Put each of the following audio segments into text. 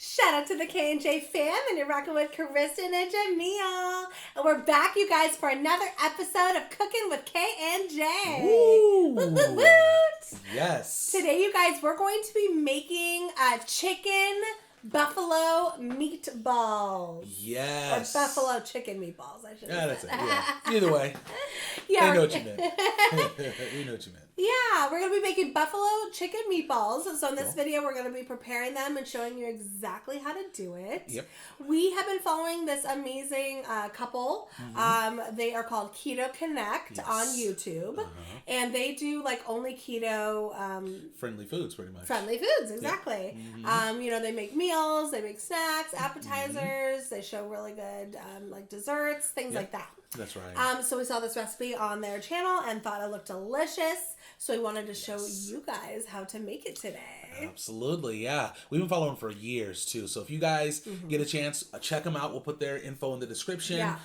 Shout out to the K&J fam, and you're rocking with Kristen and Jamil. And we're back, you guys, for another episode of Cooking with K&J. Woo! Woot, woot, woot. Yes. Today, you guys, we're going to be making chicken Buffalo Meatballs. Yes. Or Buffalo Chicken Meatballs, I should say. Yeah, that's it. Yeah. Either way. Yeah, we know what you meant. We know what you meant. Yeah, we're going to be making buffalo chicken meatballs. So in this Cool. video, we're going to be preparing them and showing you exactly how to do it. Yep. We have been following this amazing couple. Mm-hmm. They are called Keto Connect on YouTube. And they do like only keto... friendly foods, pretty much. Friendly foods, exactly. Yep. Mm-hmm. They make meals, they make snacks, appetizers. They show really good like desserts, things like that. That's right. So we saw this recipe on their channel and thought it looked delicious. So we wanted to show you guys how to make it today. Absolutely, yeah. We've been following them for years, too. So if you guys get a chance, check them out. We'll put their info in the description. Yeah.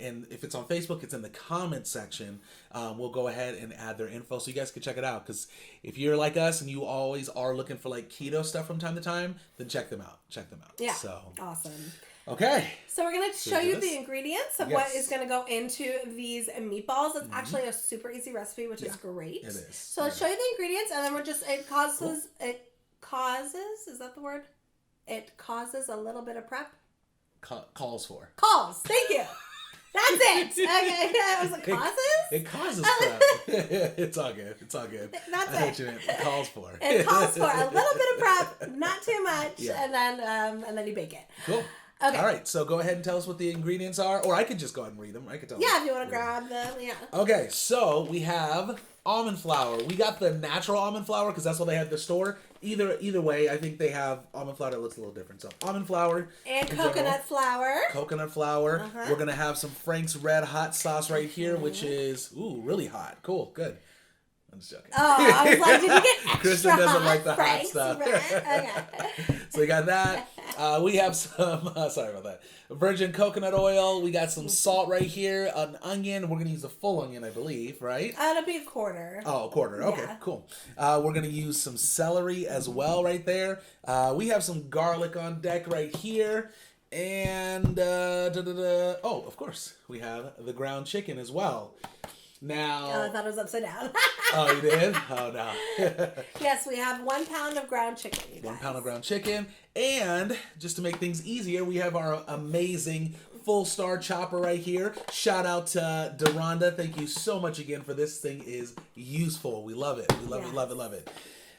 And if it's on Facebook, it's in the comment section. We'll go ahead and add their info so you guys can check it out. Because if you're like us and you always are looking for like keto stuff from time to time, then check them out. Check them out. Yeah. So Awesome. Okay. So we're going to show you the ingredients of what Yes. is going to go into these meatballs. It's actually a super easy recipe, which is great. It is. So let's show you the ingredients, and then it causes, is that the word? It causes a little bit of prep? Calls for. Thank you. That's it. Okay. I was like, causes? It causes prep. It's all good. It's all good. That's I know what you meant. It calls for. It calls for a little bit of prep, not too much, Yeah. and then you bake it. Cool. Okay. All right, so go ahead and tell us what the ingredients are, or I could just go ahead and read them. I could tell. Yeah, if you want to grab them, yeah. Okay, so we have almond flour. We got the natural almond flour because that's what they have at the store. Either way, I think they have almond flour that looks a little different. So almond flour And coconut flour. Coconut flour. We're gonna have some Frank's Red Hot sauce right here, which is really hot. Cool, good. I'm just joking. Oh, I was like, did you get extra Kristen doesn't hot like the Frank's hot stuff. Red? Okay. So we got that. We have some, sorry about that, virgin coconut oil. We got some salt right here, an onion. We're going to use a full onion, I believe, right? It'll be a quarter. Oh, a quarter. Okay, Yeah. cool. We're going to use some celery as well right there. We have some garlic on deck right here. And, oh, of course, we have the ground chicken as well. Now, Oh, I thought it was upside down. oh, you did? Oh, no. Yes, we have 1 pound of ground chicken. You guys. 1 pound of ground chicken. And just to make things easier, we have our amazing full star chopper right here. Shout out to Deronda. Thank you so much again for this. Thing is useful. We love it. We love it, love it, love it.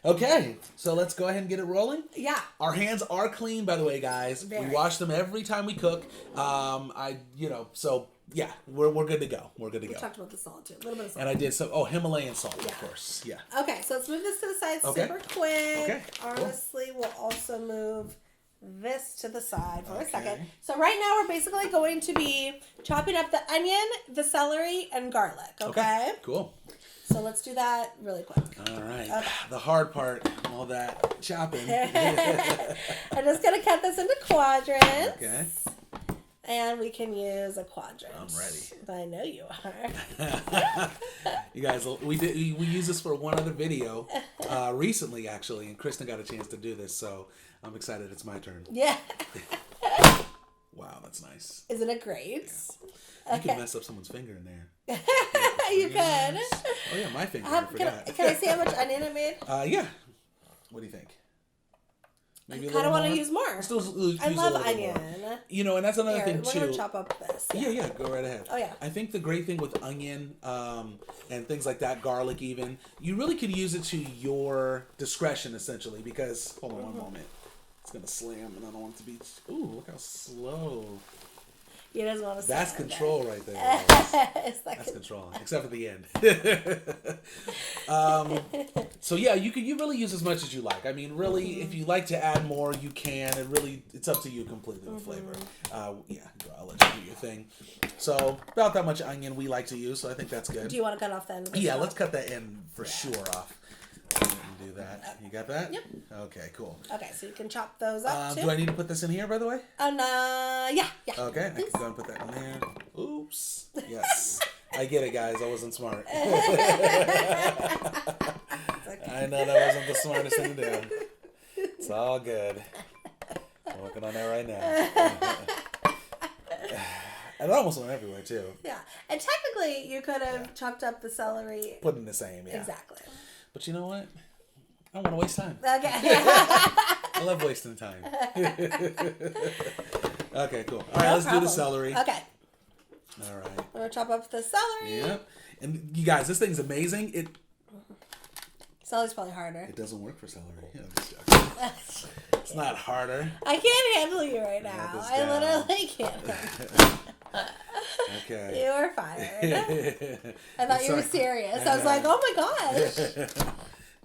Okay, so let's go ahead and get it rolling. Yeah. Our hands are clean, by the way, guys. Very. We wash them every time we cook. So yeah, we're good to go. We're good to We go. talked about the salt too. A little bit of salt. And I did some Himalayan salt, of course. Yeah. Okay, so let's move this to the side Okay. super quick. Okay, cool. Honestly, we'll also move this to the side for a Okay. second. So right now we're basically going to be chopping up the onion, the celery, and garlic, okay? Cool. So let's do that really quick. All right. Okay. The hard part, all that chopping. I'm just going to cut this into quadrants. Okay. And we can use a quadrant. I'm ready. I know you are. You guys, we used this for one other video recently, actually, and Kristen got a chance to do this, so I'm excited. It's my turn. Yeah. Wow, that's nice. Isn't it great? You can mess up someone's finger in there. You could. Oh yeah, my finger. I forgot. Can I see how much onion I made? Yeah. What do you think? Maybe I kind of want to use more. I love onion. More. You know, and that's another thing we're too. gonna chop up this. Yeah, go right ahead. Oh yeah. I think the great thing with onion and things like that, garlic even, you really could use it to your discretion essentially because, hold on one moment. It's going to slam and I don't want it to be, ooh, look how slow. He doesn't want to That's control right there. That's control, except for the end. So yeah, you really use as much as you like. I mean, really, if you like to add more, you can. It's up to you completely with flavor. Yeah, I'll let you do your thing. So about that much onion we like to use, so I think that's good. Do you want to cut off the end of this? Yeah, let's cut that end for sure off. Do that. You got that? Yep. Okay, cool. Okay, so you can chop those up too. Do I need to put this in here, by the way? Yeah. Okay, I can go and put that in there. Oops. Yes. I get it, guys. I wasn't smart. I know that wasn't the smartest thing to do. It's all good. on that right now. And it almost went everywhere, too. Yeah. And technically, you could have chopped up the celery. Put in the same, yeah. Exactly. But you know what? I don't want to waste time. Okay. I love wasting time. Okay, cool. All right, let's do the celery. Okay. All right. We're going to chop up the celery. Yep. And you guys, this thing's amazing. Celery's probably harder. It doesn't work for celery. Yeah, it's not harder. I can't handle you right now. I literally can't. Okay. You were fired. I thought you were serious. I was like, oh my gosh.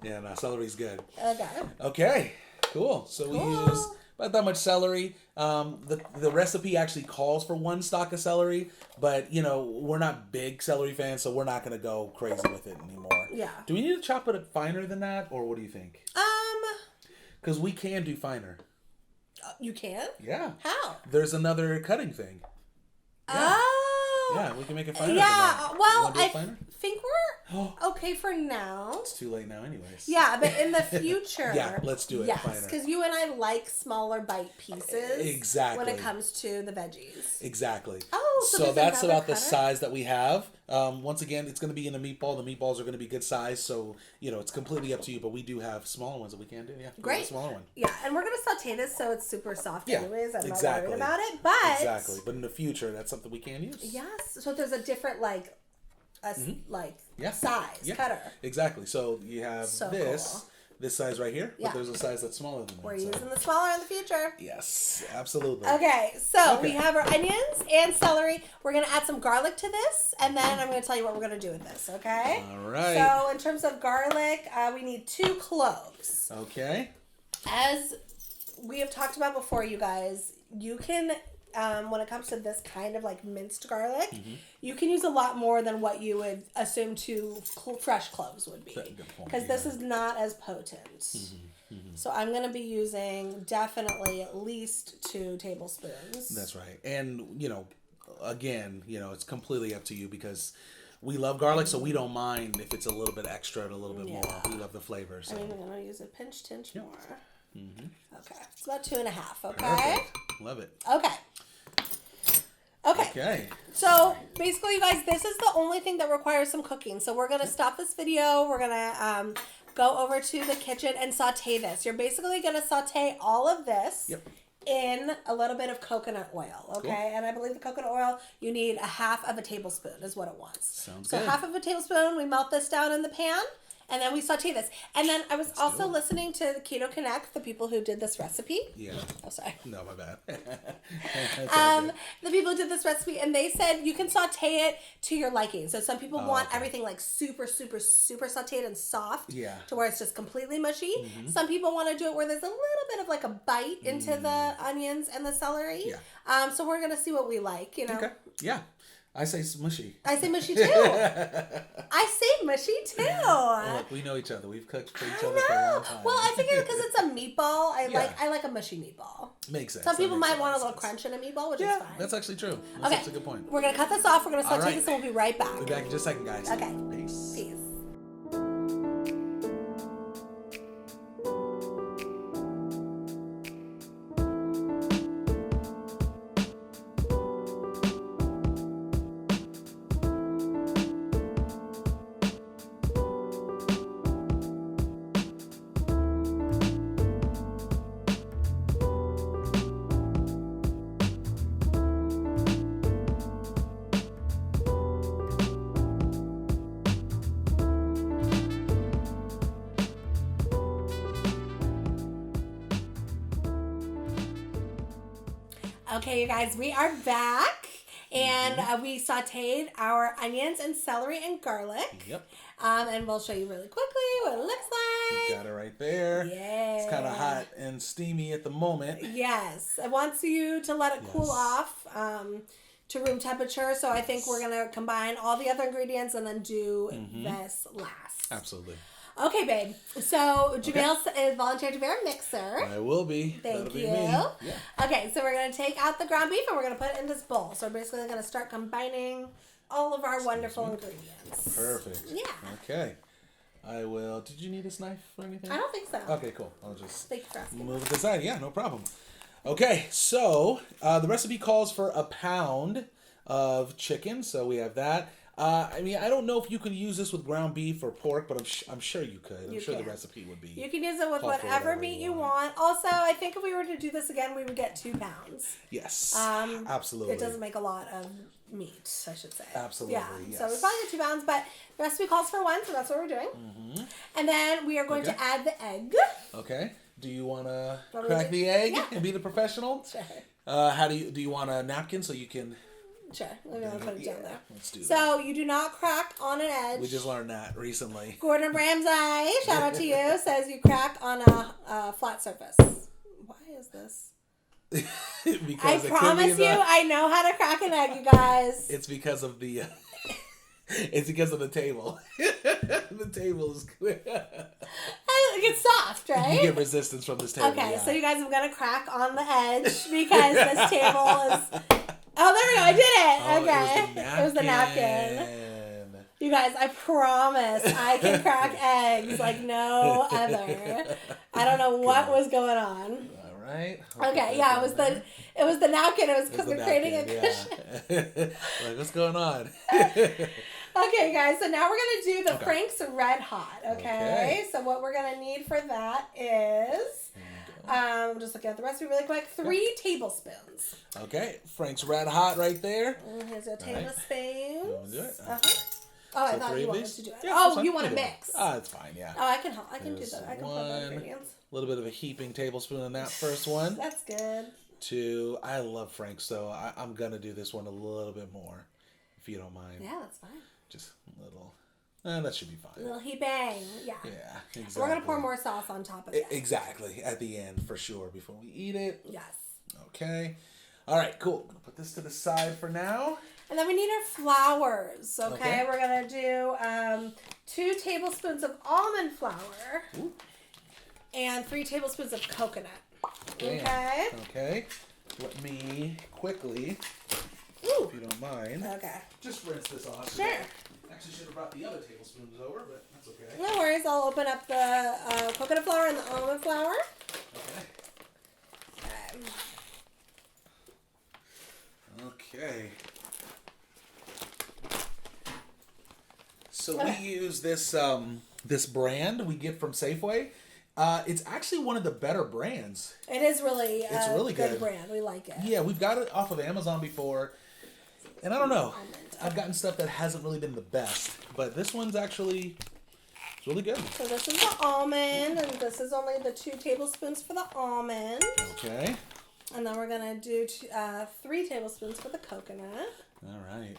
Yeah, no, celery's good. Okay. Okay, cool. So we use about that much celery. The recipe actually calls for 1 stalk of celery, but you know we're not big celery fans, so we're not gonna go crazy with it anymore. Yeah. Do we need to chop it finer than that, or what do you think? Because we can do finer. You can? Yeah. How? There's another cutting thing. Yeah. Oh. Yeah, we can make it finer. Yeah. Well, I think we're okay for now. It's too late now, anyways. Yeah, but in the future. Yeah, let's do it. Yes, finer. because you and I like smaller bite pieces. Exactly. When it comes to the veggies. Exactly. Oh, so that's about the size that we have. Once again, it's going to be in a meatball. The meatballs are going to be good size, so you know it's completely up to you. But we do have smaller ones that we can do. Yeah, great. Smaller one. Yeah, and we're going to saute this so it's super soft. Yeah, anyways. I'm exactly. not worried about it, but exactly. But in the future, that's something we can use. Yes. So there's a different size cutter. Exactly. So you have cool. This size right here, Yeah. but there's a size that's smaller than that. We're using the smaller in the future. Yes, absolutely. Okay, so we have our onions and celery. We're going to add some garlic to this, and then I'm going to tell you what we're going to do with this, okay? All right. So in terms of garlic, we need 2 cloves. Okay. As we have talked about before, you guys, you can... when it comes to this kind of like minced garlic, you can use a lot more than what you would assume 2 fresh cloves would be. Because this is not as potent. So I'm going to be using definitely at least 2 tablespoons. That's right. And, you know, again, you know, it's completely up to you because we love garlic, so we don't mind if it's a little bit extra and a little bit more. We love the flavor. So. I'm even going to use a pinch more. Okay. It's about 2.5, okay? Perfect. Love it. Okay. Okay. So basically, you guys, this is the only thing that requires some cooking. So we're going to stop this video. We're going to go over to the kitchen and saute this. You're basically going to saute all of this in a little bit of coconut oil, okay? Cool. And I believe the coconut oil, you need 1/2 tablespoon is what it wants. Sounds good. So 1/2 tablespoon, we melt this down in the pan. And then we saute this. And then I was also listening to the Keto Connect, the people who did this recipe. Yeah. Oh, sorry. No, my bad. The people who did this recipe, and they said you can saute it to your liking. So some people want everything like super, super, super sauteed and soft. Yeah. To where it's just completely mushy. Some people want to do it where there's a little bit of like a bite into the onions and the celery. Yeah. So we're going to see what we like, you know. Okay. Yeah. I say mushy. I say mushy too. I say mushy too. Well, look, we know each other. We've cooked for each other for a long time. Well, I figure because it's a meatball, I like a mushy meatball. Makes sense. Some people might want a little crunch in a meatball, which is fine. That's actually true. That's a good point. We're gonna cut this off. We're gonna saute this, and we'll be right back. We'll be back in just a second, guys. Okay. Peace. Peace. Okay, you guys, we are back, and we sauteed our onions and celery and garlic. Yep. And we'll show you really quickly what it looks like. You got it right there. Yeah. It's kind of hot and steamy at the moment. Yes. It wants you to let it cool off to room temperature. So I think we're going to combine all the other ingredients and then do this last. Absolutely. Okay, babe. So Jamil is volunteered to be our mixer. I will be. Thank you. Yeah. Okay, so we're going to take out the ground beef and we're going to put it in this bowl. So we're basically going to start combining all of our wonderful ingredients. Perfect. Yeah. Okay. I will. Did you need this knife or anything? I don't think so. Okay, cool. I'll just Thank you for asking. move it aside. Yeah, no problem. Okay, so the recipe calls for a pound of chicken, so we have that. I mean, I don't know if you could use this with ground beef or pork, but I'm sure you could. I'm sure the recipe would be. You can use it with whatever meat you want. Also, I think if we were to do this again, we would get 2 pounds. Yes, absolutely. It doesn't make a lot of meat, I should say. Absolutely, yeah. Yes. So we probably get 2 pounds, but the recipe calls for 1, so that's what we're doing. Mm-hmm. And then we are going to add the egg. Okay. Do you want to crack the egg and be the professional? Sure. How do you want a napkin so you can? Sure. Let me put it down there. Let's do that. So you do not crack on an edge. We just learned that recently. Gordon Ramsay, shout out to you, says you crack on a flat surface. Why is this? Because I promise you, I know how to crack an egg, you guys. It's because of the. It's because of the table. The table is. It's soft, right? You get resistance from this table. Okay, so you guys, I'm gonna crack on the edge because this table is. Oh, there we go. I did it. Oh, okay. It was the napkin. You guys, I promise I can crack eggs like no other. I don't know what was going on. All right. Okay, yeah, it was the napkin. It was because we're creating a cushion. Like, what's going on? Okay, guys, so now we're going to do the Frank's Red Hot, okay? So what we're going to need for that is, just looking at the recipe really quick, 3 tablespoons. Okay, Frank's Red Hot right there. Here's a tablespoon. You want to do it? Oh, I thought you wanted to do it. Yeah, you want to mix. Oh, it's fine, yeah. Oh, I can help. I can do that. I can put the ingredients. A little bit of a heaping tablespoon in that first one. That's good. 2. I love Frank's, so I'm going to do this one a little bit more, if you don't mind. Yeah, that's fine. Just a little. That should be fine. A little heaping, yeah. Yeah, exactly. We're going to pour more sauce on top of it. Exactly, at the end, for sure, before we eat it. Yes. Okay. All right, cool. I'll put this to the side for now. And then we need our flours, okay? We're going to do 2 tablespoons of almond flour. Ooh. And 3 tablespoons of coconut. Okay? Okay. Let me quickly, if you don't mind, just rinse this off. Sure. Actually, should have brought the other tablespoons over, but that's okay. No worries. I'll open up the coconut flour and the almond flour. Okay. So we use this this brand we get from Safeway. It's actually one of the better brands. It is really it's really good brand. We like it. Yeah, we've got it off of Amazon before. And I don't know. I've gotten stuff that hasn't really been the best. But this one's actually it's really good. So this is the almond, and this is only the 2 tablespoons for the almond. Okay. And then we're going to do 3 tablespoons for the coconut. All right.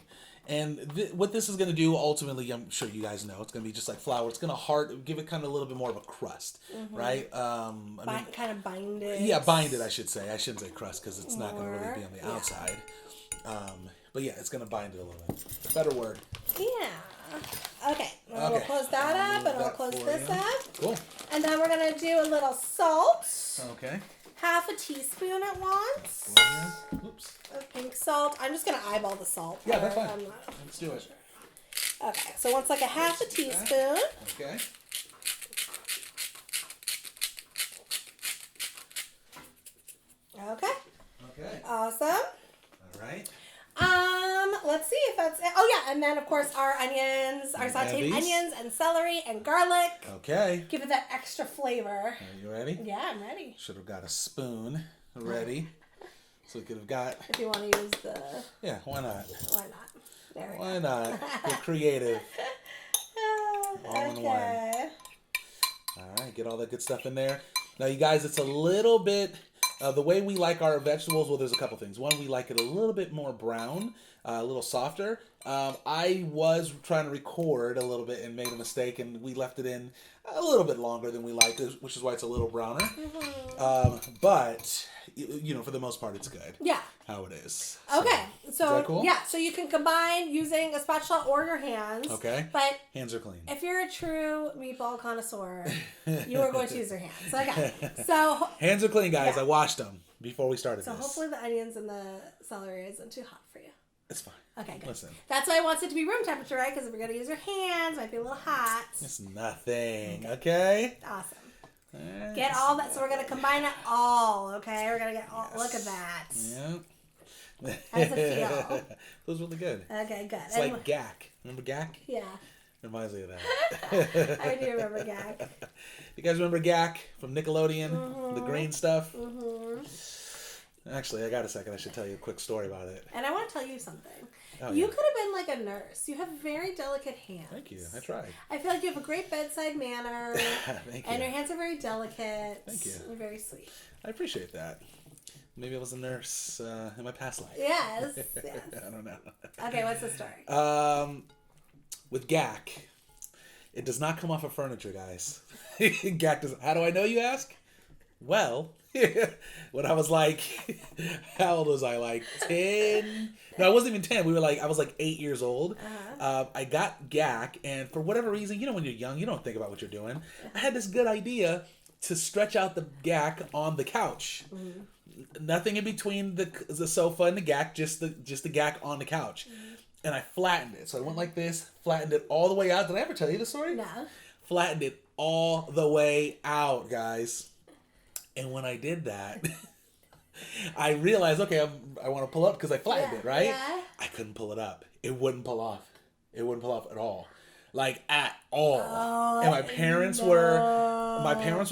And what this is going to do, ultimately, I'm sure you guys know, it's going to be just like flour. It's going to give it kind of a little bit more of a crust, right? Kind of bind it. Yeah, bind it, I should say. I shouldn't say crust because it's not going to really be on the outside. But yeah, it's going to bind it a little bit. Better word. Yeah. Okay. We'll close that up, and we'll close this up. Cool. And then we're going to do a little salt. Okay. Half a teaspoon at once. Oops. Of pink salt. I'm just going to eyeball the salt. Yeah, that's fine. Let's do it. Okay, so once like a half a teaspoon. Okay. Okay. Okay. Awesome. All right. Let's see if that's it. Oh yeah, and then of course our onions, our sauteed onions and celery and garlic. Okay. Give it that extra flavor. Are you ready? Yeah, I'm ready. Should have got a spoon ready. So we could have got. If you want to use the. Yeah, why not? Why not? There we go. Why not? Get creative. All in one. All right, get all that good stuff in there. Now, you guys, it's a little bit. The way we like our vegetables, well, there's a couple things. One, we like it a little bit more brown, a little softer. I was trying to record a little bit and made a mistake, and we left it in a little bit longer than we like, which is why it's a little browner. But, you know, for the most part, it's good. Yeah. How it is. Okay. So, is that cool? Yeah, so you can combine using a spatula or your hands. Okay. But hands are clean. If you're a true meatball connoisseur, you are going to use your hands. Okay. So hands are clean, guys. Yeah. I washed them before we started this. So hopefully the onions and the celery isn't too hot for you. It's fine. Okay, good. Listen. That's why I want it to be room temperature, right? Because if you're going to use your hands, it might be a little hot. It's nothing. Okay? Awesome. Get all that. So we're gonna combine it all. Okay, we're gonna get all. Yes. Look at that. Yeah. How's it feel? It was really good. Okay, good. It's like Gak. Remember Gak? Yeah. Reminds me of that. I do remember Gak. You guys remember Gak from Nickelodeon? Mm-hmm. The green stuff? Mm-hmm. Actually, I got a second. I should tell you a quick story about it. And I want to tell you something. Oh, you yeah. could have been like a nurse. You have very delicate hands. Thank you. I tried. I feel like you have a great bedside manner. Thank you. And your hands are very delicate. Thank you. You're very sweet. I appreciate that. Maybe I was a nurse in my past life. Yes. Yes. I don't know. Okay, what's the story? With Gak, it does not come off of furniture, guys. Gak does. How do I know, you ask? Well, when I was like, how old was I? Like 10? No, I wasn't even 10. I was like 8 years old. Uh-huh. I got Gak, and for whatever reason, when you're young, you don't think about what you're doing. I had this good idea to stretch out the Gak on the couch. Mm-hmm. Nothing in between the sofa and the Gak, just the Gak on the couch. Mm-hmm. And I flattened it. So I went like this, flattened it all the way out. Did I ever tell you the story? No. Flattened it all the way out, guys. And when I did that, I realized, okay, I want to pull up because I flattened it, right? Yeah. I couldn't pull it up. It wouldn't pull off. It wouldn't pull off at all. Like, at all. Oh, and my parents were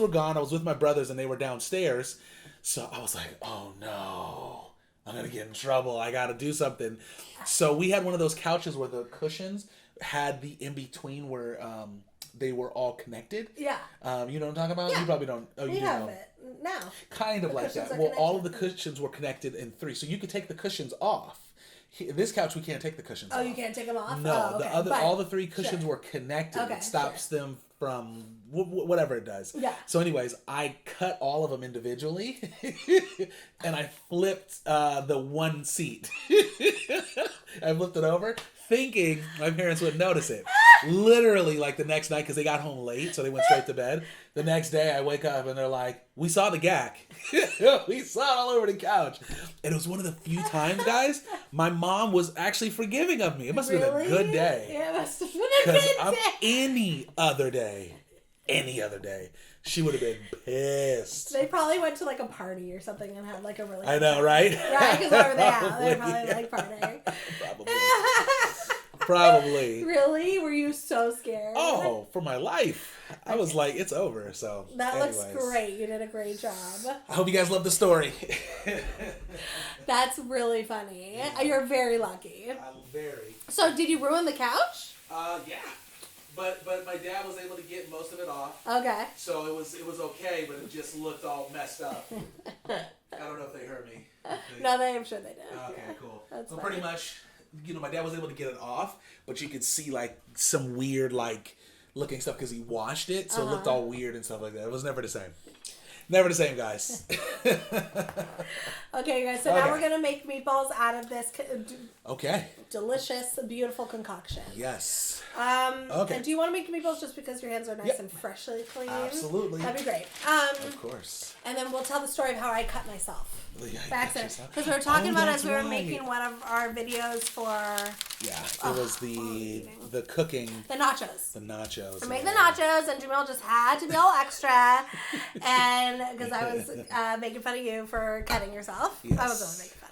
gone. I was with my brothers and they were downstairs. So I was like, oh no, I'm going to get in trouble. I got to do something. So we had one of those couches where the cushions had the in-between where they were all connected. Yeah. You know what I'm talking about? Yeah. You probably don't. Oh, you we do have know. it. No. Kind of like that. Well, all of the cushions were connected in 3. So you could take the cushions off. This couch, we can't take the cushions off. Oh, you can't take them off? No. Oh, okay. All the 3 cushions were connected. Okay, it stops them from whatever it does. Yeah. So anyways, I cut all of them individually and I flipped the one seat. I flipped it over thinking my parents wouldn't notice it. Literally, like the next night, because they got home late, so they went straight to bed. The next day, I wake up and they're like, we saw the Gak. We saw it all over the couch. And it was one of the few times, guys, my mom was actually forgiving of me. It must have been a good day. Yeah, it must have been a good day. Any other day, she would have been pissed. They probably went to like a party or something and had like a really I know, right? Right, because where were they at? They were probably like partying. Probably. Really? Were you so scared? Oh, for my life. I was like, it's over. So that looks great. You did a great job. I hope you guys love the story. That's really funny. You're very lucky. I'm very. So did you ruin the couch? Yeah. But my dad was able to get most of it off. Okay. So it was okay, but it just looked all messed up. I don't know if they heard me. No, I'm sure they did. Okay, cool. That's so funny. pretty much, my dad was able to get it off, but you could see like some weird like looking stuff because he washed it, so it looked all weird and stuff like that. It was never the same. Never the same, guys. Okay, guys. So now we're gonna make meatballs out of this. Okay. Delicious, beautiful concoction. Yes. Okay. And do you want to make meatballs just because your hands are nice and freshly clean? Absolutely. That'd be great. Of course. And then we'll tell the story of how I cut myself. Because we were talking about as we were making one of our videos for. Yeah, it was the cooking. The nachos. The nachos. We made the nachos, and Jamil just had to be all extra, and because I was making fun of you for cutting yourself. Yes. I was only making fun.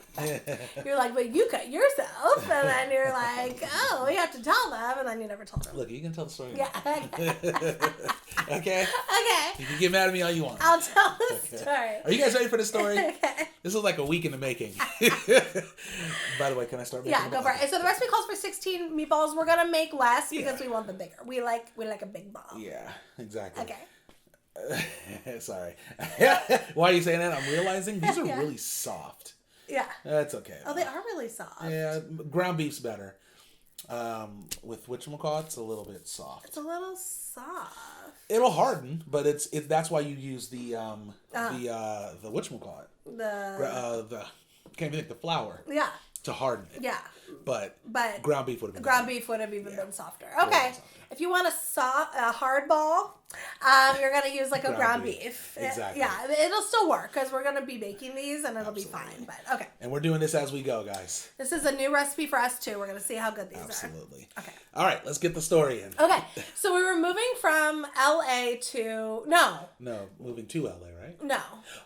But you're like, but you cut yourself, and then you're like, oh, we have to tell them, and then you never told them. Look, you can tell the story. Yeah. Okay. Okay. You can get mad at me all you want. I'll tell the story. Are you guys ready for the story? Okay. This was like a week in the making. By the way, can I start making Yeah, go for it. So the recipe calls for 16 meatballs. We're gonna make less because we want them bigger. We like a big ball. Yeah, exactly. Okay. Sorry. Why are you saying that? I'm realizing these are really soft. Yeah. That's okay. Oh, they are really soft. Yeah, ground beef's better. With whatchamacallit, it's a little bit soft. It's a little soft. It'll harden, but it's that's why you use the whatchamacallit. The can't even think, the flour. Yeah. To harden it. Yeah. But But ground beef would have been ground better. beef would have even been softer. Would have Okay. been softer. If you want a hard ball, you're going to use like a ground beef. Exactly. Yeah, it'll still work because we're going to be making these and it'll Absolutely. be fine. But okay. And we're doing this as we go, guys. This is a new recipe for us too. We're going to see how good these Absolutely. are. Okay. All right, let's get the story in. Okay. So we were moving from LA to, no, moving to LA, right? no.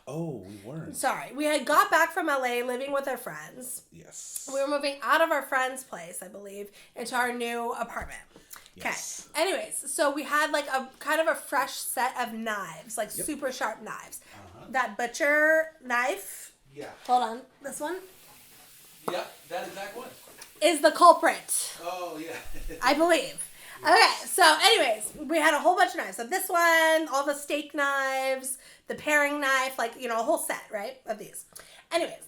Oh, we weren't. Sorry. We had got back from LA living with our friends. Yes. We were moving out of our friend's place, I believe, into our new apartment. Okay. Yes. Anyways, so we had like a kind of a fresh set of knives, like super sharp knives. That butcher knife. Yeah. Hold on. This one Yeah, that exact one. is the culprit, Oh, yeah. I believe. Okay, so anyways, we had a whole bunch of knives. So this one, all the steak knives, the paring knife, like, you know, a whole set, right, of these. Anyways,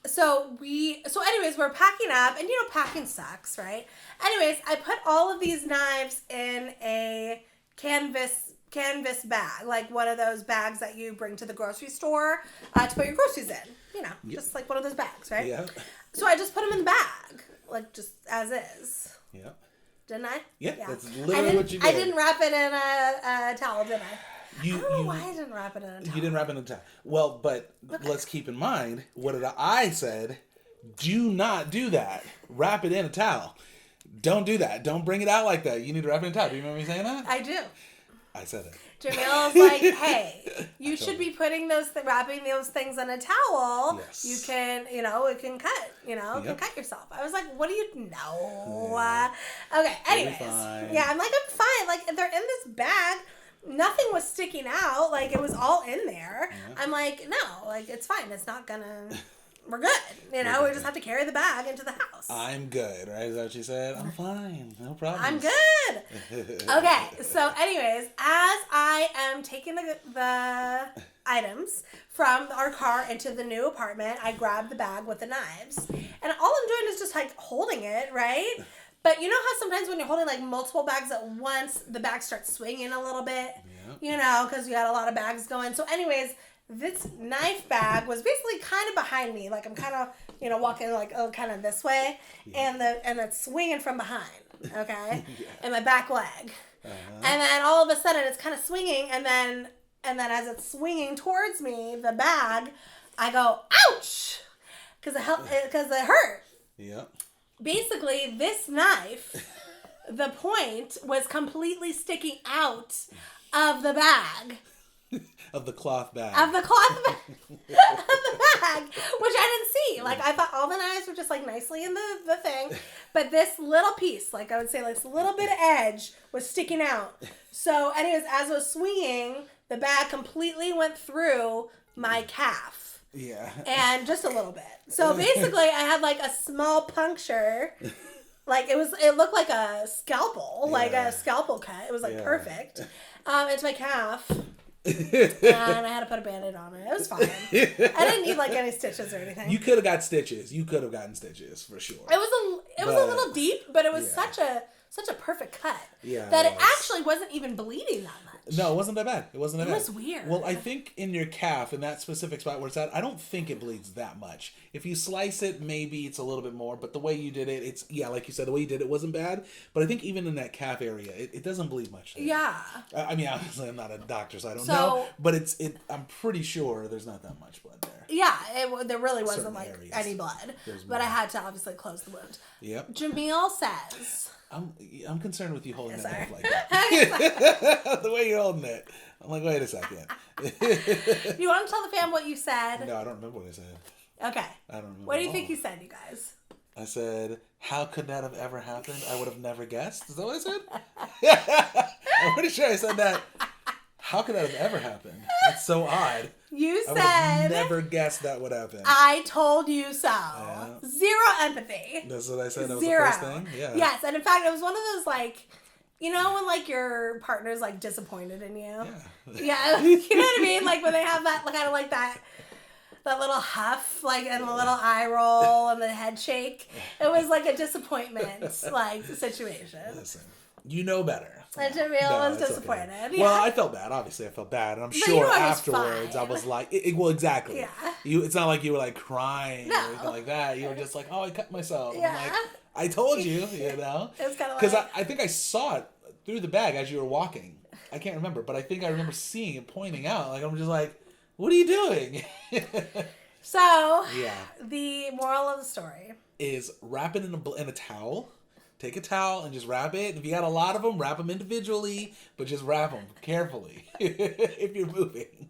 so anyways, we're packing up, and you know, packing sucks, right? Anyways, I put all of these knives in a canvas bag, like one of those bags that you bring to the grocery store to put your groceries in. You know, just like one of those bags, right? Yeah. So I just put them in the bag, like just as is. Yeah. Didn't I? Yeah, that's literally what you did. I didn't wrap it in a towel, did I? I don't know why I didn't wrap it in a towel. You didn't wrap it in a towel. Well, but let's keep in mind, what did I said? Do not do that. Wrap it in a towel. Don't do that. Don't bring it out like that. You need to wrap it in a towel. Do you remember me saying that? I do. I said it. Jamil's like, hey, you should be putting wrapping those things in a towel. Yes. You can, you know, it can cut, you know, it can cut yourself. I was like, what do you know? Okay, anyways. Yeah, I'm fine. Like, they're in this bag. Nothing was sticking out. Like, it was all in there. Yeah. I'm like, no, like, it's fine. It's not gonna... We're good. You know, we just have to carry the bag into the house. I'm good, right? Is that what you said? I'm fine. No problem. I'm good. Okay, so anyways, as I am taking the items from our car into the new apartment, I grab the bag with the knives. And all I'm doing is just like holding it, right? But you know how sometimes when you're holding like multiple bags at once, the bag starts swinging a little bit? Yeah. You know, because you got a lot of bags going. So anyways, this knife bag was basically kind of behind me. Like I'm kind of, you know, walking like kind of this way. Yeah. And it's swinging from behind, okay? Yeah. And my back leg. And then all of a sudden it's kind of swinging. And then as it's swinging towards me, the bag, I go, ouch! Because it hurt. Yeah. Basically, this knife, the point was completely sticking out of the bag. Of the cloth bag. Of the cloth bag. Of the bag, which I didn't see. Like, I thought all the knives were just, like, nicely in the thing. But this little piece, like, I would say, like, this little bit of edge was sticking out. So, anyways, as I was swinging, the bag completely went through my calf. Yeah. And just a little bit. So basically I had like a small puncture. Like it looked like a scalpel, like a scalpel cut. It was like perfect. Into my calf. And I had to put a Band-Aid on it. It was fine. I didn't need like any stitches or anything. You could have got stitches. You could have gotten stitches for sure. It was a little deep, but it was such a such a perfect cut that it actually wasn't even bleeding that much. No, it wasn't that bad. It wasn't that bad. It was weird. Well, I think in your calf, in that specific spot where it's at, I don't think it bleeds that much. If you slice it, maybe it's a little bit more. But the way you did it, it's, yeah, like you said, the way you did it wasn't bad. But I think even in that calf area, it doesn't bleed much there. Yeah. I mean, obviously, I'm not a doctor, so I don't know. But I'm pretty sure there's not that much blood there. Yeah, there really wasn't Certain like areas. Any blood. But I had to obviously close the wound. Yep. Jamil says... I'm concerned with you holding it up like that. The way you're holding it. I'm like, wait a second. You want to tell the fam what you said? No, I don't remember what I said. Okay. I don't remember. What do you think you said, you guys? I said, how could that have ever happened? I would have never guessed. Is that what I said? I'm pretty sure I said that. How could that have ever happened? That's so odd. You said... I would have never guessed that would happen. I told you so. Yeah. Zero empathy. That's what I said. That was Zero. The first thing? Yeah. Yes, and in fact, it was one of those, like... You know when, like, your partner's, like, disappointed in you? Yeah. Yeah, you know what I mean? Like, when they have that, kind of like that little huff, like, and the little eye roll and the head shake. It was, like, a disappointment, like, situation. Listen, You know better. And Jamil was disappointed. Okay. Yeah. Well, I felt bad. Obviously, I felt bad. And I'm But sure I was afterwards fine. I was like, well, exactly. Yeah. It's not like you were like crying No. or anything like that. You were just like, oh, I cut myself. Yeah. I'm like, I told you, you know. It was kind of Because like... I think I saw it through the bag as you were walking. I can't remember, but I think I remember seeing it pointing out. Like, I'm just like, what are you doing? So, yeah. the moral of the story is wrap it in a towel. Take a towel and just wrap it. If you got a lot of them, wrap them individually, but just wrap them carefully if you're moving.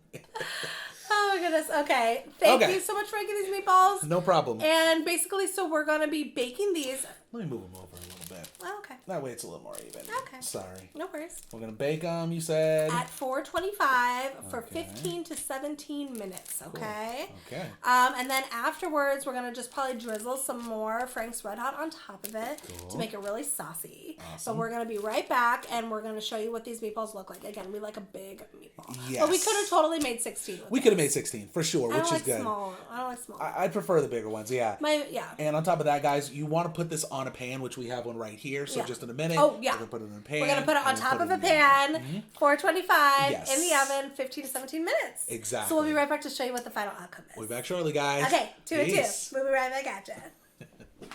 Oh my goodness. Okay. Thank you so much for making these meatballs. No problem. And basically, so we're going to be baking these. Let me move them over a little bit. Oh, okay. That way it's a little more even. Okay. Sorry. No worries. We're going to bake them, you said? At 425 for 15 to 17 minutes, okay? Cool. Okay. And then afterwards, we're going to just probably drizzle some more Frank's Red Hot on top of it to make it really saucy. Awesome. But we're going to be right back, and we're going to show you what these meatballs look like. Again, we like a big meatball. Yes. But we could have totally made 16 with We could have made 16, for sure, which is good. I don't like small. I'd prefer the bigger ones, yeah. Yeah. And on top of that, guys, you want to put this on a pan, which we have one right here. So Yeah. just in a minute, Oh, yeah. we're going to put it in a pan. We're going to put it on and top put of it a in the pan, oven. 425 Yes. in the oven, 15 to 17 minutes. Exactly. So we'll be right back to show you what the final outcome is. We'll be back shortly, guys. Okay, 2 and 2. Peace. We'll be right back at you.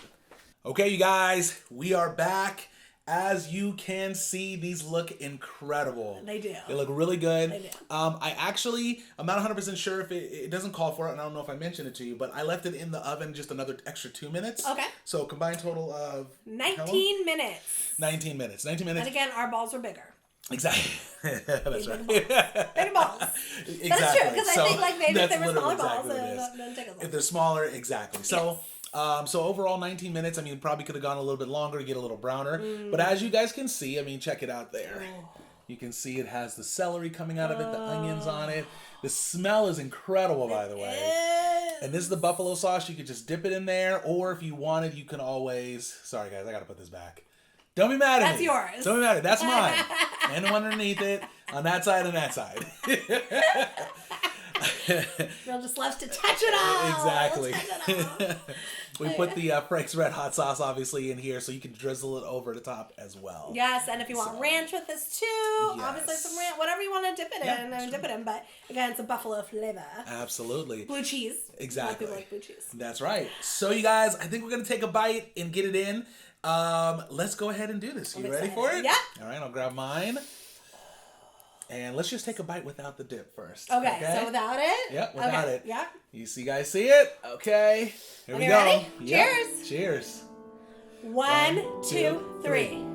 Okay, you guys, we are back. As you can see, these look incredible. They do. They look really good. They do. I'm not 100% sure if it doesn't call for it, and I don't know if I mentioned it to you, but I left it in the oven just another extra 2 minutes. Okay. So combined total of 19 minutes. 19 minutes. 19 minutes. And again, our balls are bigger. Exactly. That's right. Big balls. Exactly. That's true, because I think like maybe if that's they were smaller literally balls, exactly what it is. then take a look. If they're smaller, exactly. So, so overall 19 minutes. I mean, probably could have gone a little bit longer to get a little browner. But as you guys can see, I mean, check it out there. You can see it has the celery coming out of it, the onions on it. The smell is incredible, by the way. And this is the buffalo sauce. You could just dip it in there, or if you wanted, you can always. Sorry, guys, I gotta put this back. Don't be mad at me. That's yours. Don't be mad at me. That's mine. And the one underneath it, on that side and that side. Bill just loves to touch it all. Exactly. Touch it all. We put the Frank's Red Hot sauce obviously in here, so you can drizzle it over the top as well. Yes, and if you want ranch with this too, obviously Yes. some ranch, whatever you want to dip it in, and dip it in. But again, it's a buffalo flavor. Absolutely. Blue cheese. Exactly. A lot of people like blue cheese. That's right. So you guys, I think we're gonna take a bite and get it in. Let's go ahead and do this. You ready for it? Yeah. All right, I'll grab mine. And let's just take a bite without the dip first. Okay, so without it? Yep, without it. Yeah. You guys see it? Okay. Here we Okay, go. ready? Yep. Cheers. Cheers. 1, 2, 3.